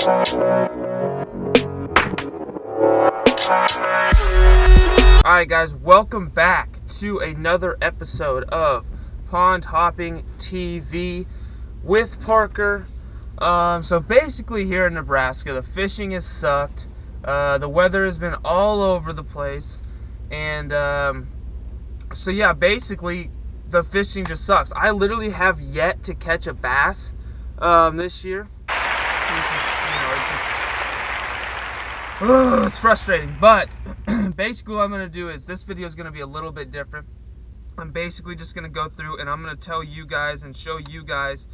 Alright guys, welcome back to another episode of Pond Hopping TV with Parker. So basically here in Nebraska, the fishing has sucked. The weather has been all over the place. And so yeah, basically the fishing just sucks. I literally have yet to catch a bass this year. It's frustrating, but basically what I'm going to do is this video is going to be a little bit different. I'm basically just going to go through and I'm going to tell you guys and show you guys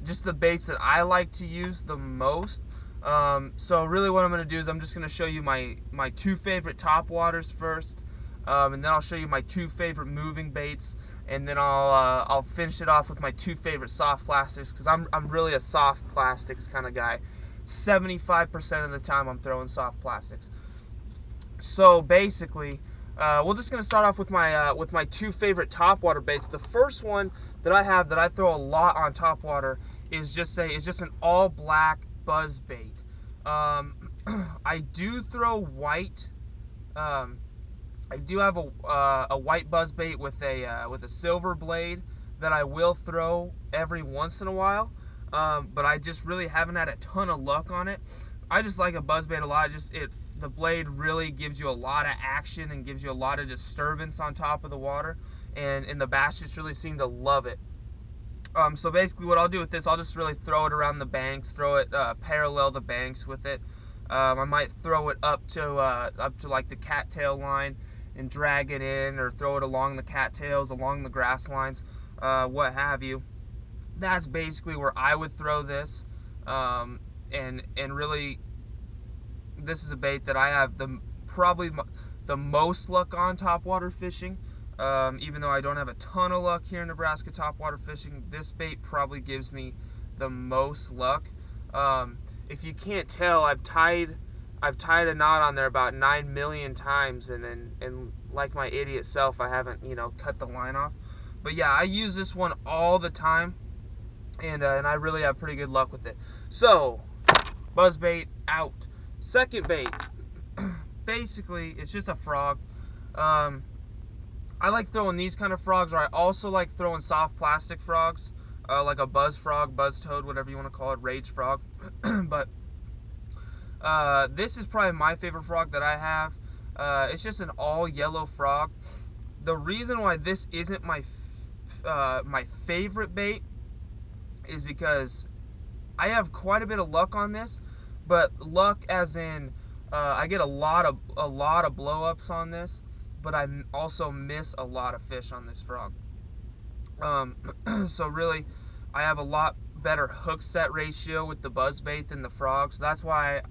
just the baits that I like to use the most. So really what I'm going to do is I'm just going to show you my two favorite top waters first, and then I'll show you my two favorite moving baits, and then I'll finish it off with my two favorite soft plastics, because I'm really a soft plastics kind of guy. 75% of the time I'm throwing soft plastics. So basically, we're just going to start off with my two favorite topwater baits. The first one that I have that I throw a lot on topwater is just an all black buzz bait. I do throw white. I do have a white buzz bait with a silver blade that I will throw every once in a while. But I just really haven't had a ton of luck on it. I just like a buzzbait a lot. The blade really gives you a lot of action and gives you a lot of disturbance on top of the water, and the bass just really seem to love it. So basically what I'll do with this, I'll just really throw it around the banks, throw it parallel the banks with it. I might throw it up to like the cattail line and drag it in, or throw it along the cattails, along the grass lines, what have you. That's basically where I would throw this, and really, this is a bait that I have probably the most luck on topwater fishing. Even though I don't have a ton of luck here in Nebraska topwater fishing, this bait probably gives me the most luck. If you can't tell, I've tied a knot on there about 9 million times, and like my idiot self, I haven't cut the line off. But yeah, I use this one all the time. And I really have pretty good luck with it. So, buzzbait out. Second bait, basically, it's just a frog. I like throwing these kind of frogs, or I also like throwing soft plastic frogs, like a buzz frog, buzz toad, whatever you want to call it, rage frog. But this is probably my favorite frog that I have. It's just an all yellow frog. The reason why this isn't my favorite bait is because I have quite a bit of luck on this, but luck as in I get a lot of blow-ups on this, but I also miss a lot of fish on this frog. So really, I have a lot better hook set ratio with the buzzbait than the frog. So that's why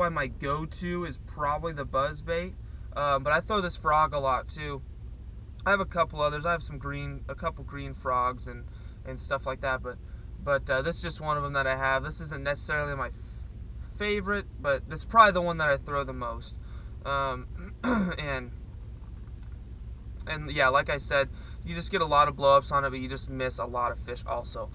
my go-to is probably the buzzbait. But I throw this frog a lot too. I have a couple others. I have a couple green frogs and stuff like that, but this is just one of them that I have. This isn't necessarily my favorite, but this is probably the one that I throw the most. And yeah, like I said, you just get a lot of blow-ups on it, but you just miss a lot of fish also.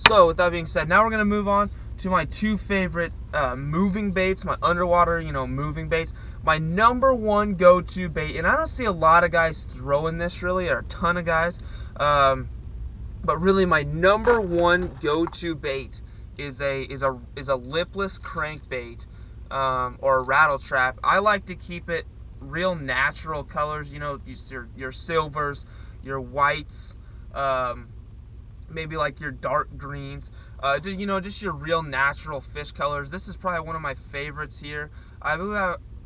So with that being said, now we're going to move on to my two favorite moving baits, my underwater, moving baits. My number one go-to bait, and I don't see a lot of guys throwing this really, or a ton of guys, but really my number one go-to bait is a lipless crankbait, or a rattle trap. I like to keep it real natural colors, your silvers, your whites, maybe like your dark greens, just your real natural fish colors. This is probably one of my favorites here. I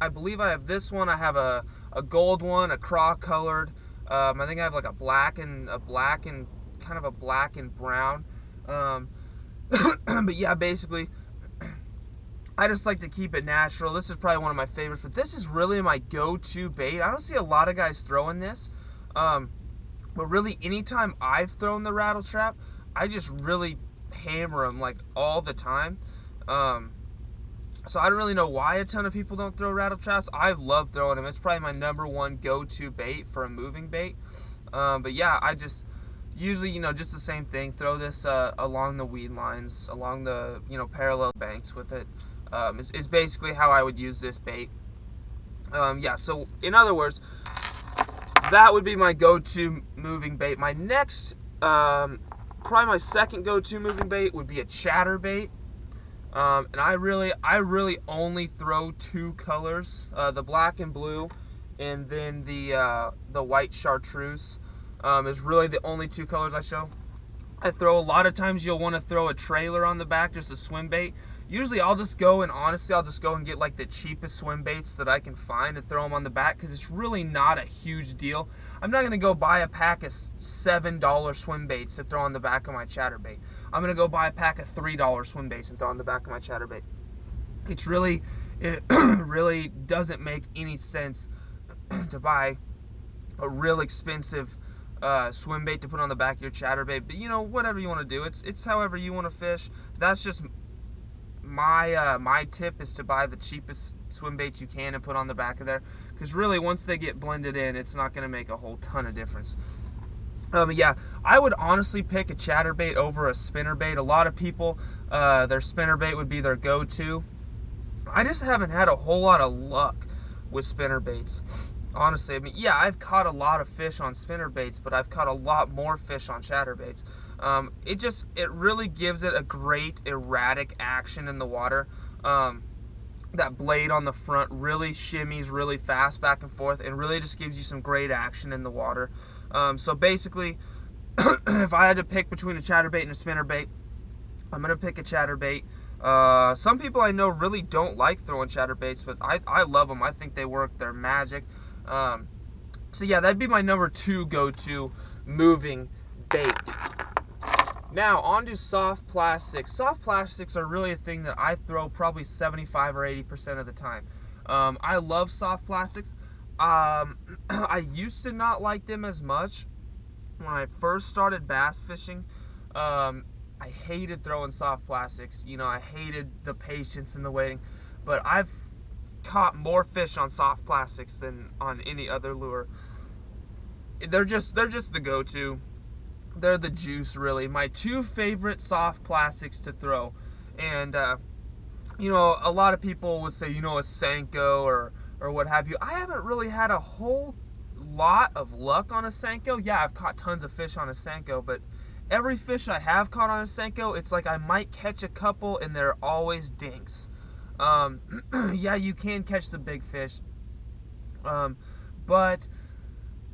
believe I have this one. I have a gold one, a craw colored. I think I have like a black and kind of a black and brown. But yeah, basically, I just like to keep it natural. This is probably one of my favorites, but this is really my go-to bait. I don't see a lot of guys throwing this, but really anytime I've thrown the rattle trap, I just really hammer them like all the time. So I don't really know why a ton of people don't throw rattle traps. I love throwing them. It's probably my number one go-to bait for a moving bait. But yeah, usually, just the same thing. Throw this along the weed lines, along the, parallel banks with it. Is basically how I would use this bait. Yeah, so in other words, that would be my go-to moving bait. My next, probably my second go-to moving bait would be a chatterbait. And I really only throw two colors, the black and blue, and then the white chartreuse is really the only two colors I show. I throw, a lot of times you'll want to throw a trailer on the back, just a swim bait. Usually I'll just go and get like the cheapest swim baits that I can find and throw them on the back, because it's really not a huge deal. I'm not going to go buy a pack of $7 swim baits to throw on the back of my chatterbait. I'm going to go buy a pack of $3 swim baits and throw on the back of my chatterbait. It really doesn't make any sense to buy a real expensive swim bait to put on the back of your chatterbait. But whatever you want to do, it's however you want to fish. That's just my tip, is to buy the cheapest swim bait you can and put on the back of there, because really once they get blended in, it's not going to make a whole ton of difference. Yeah, I would honestly pick a chatterbait over a spinnerbait. A lot of people, their spinnerbait would be their go-to. I just haven't had a whole lot of luck with spinnerbaits. Honestly, yeah, I've caught a lot of fish on spinnerbaits, but I've caught a lot more fish on chatterbaits. It really gives it a great erratic action in the water. That blade on the front really shimmies really fast back and forth, and really just gives you some great action in the water. So basically, if I had to pick between a chatterbait and a spinnerbait, I'm going to pick a chatterbait. Some people I know really don't like throwing chatterbaits, but I love them. I think they work. They're magic. So yeah, that'd be my number 2 go-to moving bait. Now, on to soft plastics. Soft plastics are really a thing that I throw probably 75 or 80% of the time. I love soft plastics. I used to not like them as much when I first started bass fishing. I hated throwing soft plastics. I hated the patience and the waiting. But I've caught more fish on soft plastics than on any other lure. They're just the go-to. They're the juice, really. My 2 favorite soft plastics to throw. And a lot of people would say, a Senko or what have you. I haven't really had a whole lot of luck on a Senko. Yeah, I've caught tons of fish on a Senko, but every fish I have caught on a Senko, it's like I might catch a couple and they're always dinks. Yeah, you can catch the big fish, but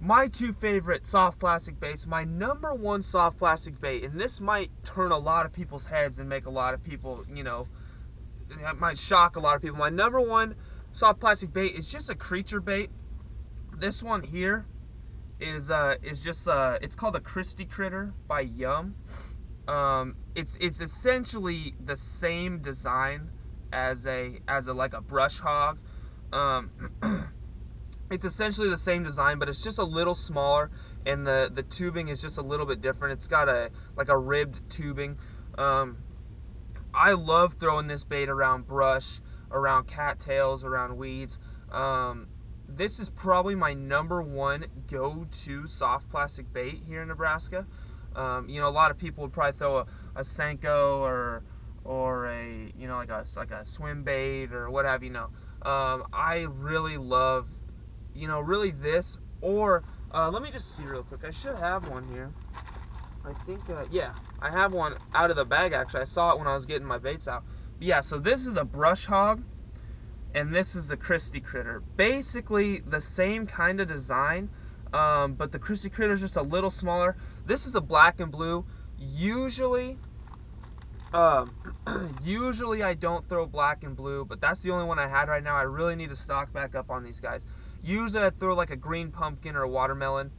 my 2 favorite soft plastic baits, my number 1 soft plastic bait, and this might turn a lot of people's heads and make a lot of people, it might shock a lot of people. My number 1 soft plastic bait is just a creature bait. This one here is just it's called a Christy Critter by Yum. It's essentially the same design as like a brush hog. It's essentially the same design, but it's just a little smaller, and the tubing is just a little bit different. It's got like a ribbed tubing. I love throwing this bait around brush, around cattails, around weeds. This is probably my number 1 go-to soft plastic bait here in Nebraska. A lot of people would probably throw a Senko or a like a swim bait or what have you. I really love really this, or let me just see real quick. I should have one here. I think yeah, I have one out of the bag actually. I saw it when I was getting my baits out. But yeah, so this is a brush hog, and this is a Christy Critter. Basically the same kind of design, but the Christy Critter is just a little smaller. This is a black and blue. Usually I don't throw black and blue, but that's the only one I had right now. I really need to stock back up on these guys. Usually I throw like a green pumpkin or a watermelon,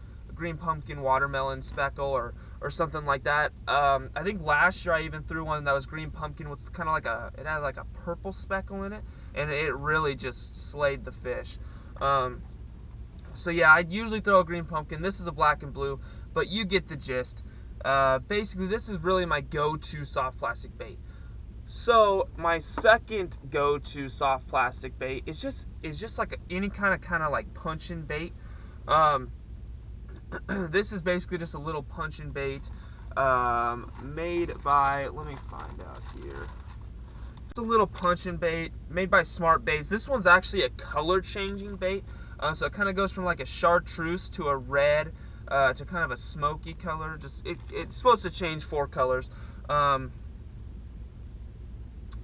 watermelon speckle or something like that. I think last year I even threw one that was green pumpkin with kind of like it had like a purple speckle in it, and it really just slayed the fish. So yeah, I'd usually throw a green pumpkin. This is a black and blue, but you get the gist. Basically, this is really my go-to soft plastic bait. So my second go-to soft plastic bait is just like any kind of like punching bait. this is basically just a little punching bait made by, let me find out here. It's a little punching bait made by Smart Baits. This one's actually a color changing bait, so it kind of goes from like a chartreuse to a red to kind of a smoky color. It's supposed to change 4 colors.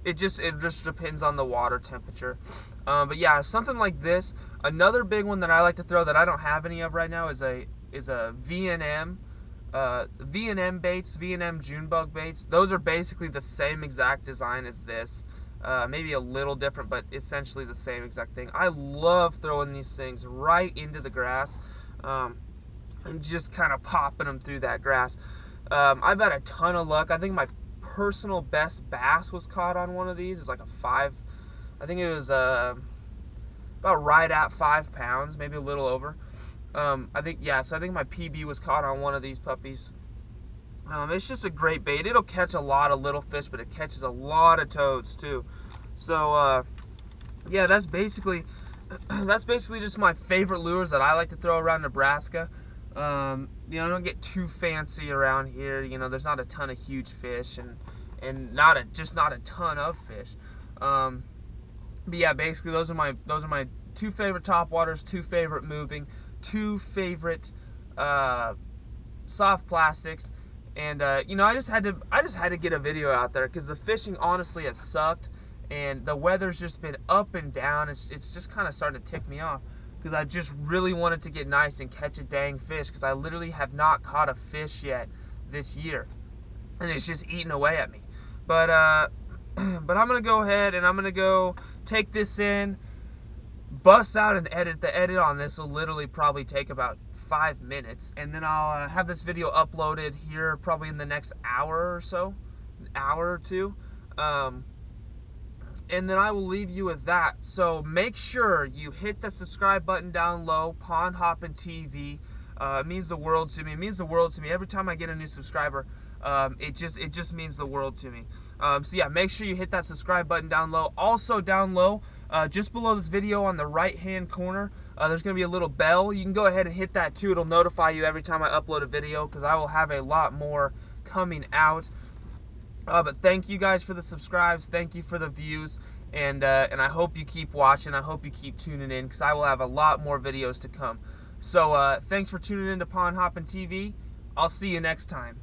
It just depends on the water temperature. But yeah, something like this. Another big one that I like to throw that I don't have any of right now is a V&M baits, V&M June bug baits. Those are basically the same exact design as this. Maybe a little different, but essentially the same exact thing. I love throwing these things right into the grass and just kind of popping them through that grass. I've had a ton of luck. I think my personal best bass was caught on one of these. It's like a 5, I think it was about right at 5 pounds, maybe a little over. I think my PB was caught on one of these puppies. It's just a great bait. It'll catch a lot of little fish, but it catches a lot of toads too. So yeah, that's basically just my favorite lures that I like to throw around Nebraska. You know, don't get too fancy around here. You know, there's not a ton of huge fish and just not a ton of fish. But yeah, basically those are my 2 favorite topwaters, 2 favorite moving, 2 favorite soft plastics, and you know, I just had to get a video out there because the fishing honestly has sucked, and the weather's just been up and down. It's just kind of starting to tick me off because I just really wanted to get nice and catch a dang fish because I literally have not caught a fish yet this year, and it's just eating away at me. But I'm gonna go ahead and I'm gonna go take this in, bust out and edit. The edit on this will literally probably take about 5 minutes, and then I'll have this video uploaded here probably in the next hour or so, an hour or two, and then I will leave you with that. So make sure you hit the subscribe button down low, Pond Hoppin' TV. It means the world to me. It means the world to me every time I get a new subscriber. It just means the world to me. So yeah, make sure you hit that subscribe button down low. Also down low, just below this video on the right hand corner, there's going to be a little bell. You can go ahead and hit that too. It'll notify you every time I upload a video because I will have a lot more coming out. But thank you guys for the subscribes. Thank you for the views. And I hope you keep watching. I hope you keep tuning in because I will have a lot more videos to come. So thanks for tuning in to Pond Hoppin' TV. I'll see you next time.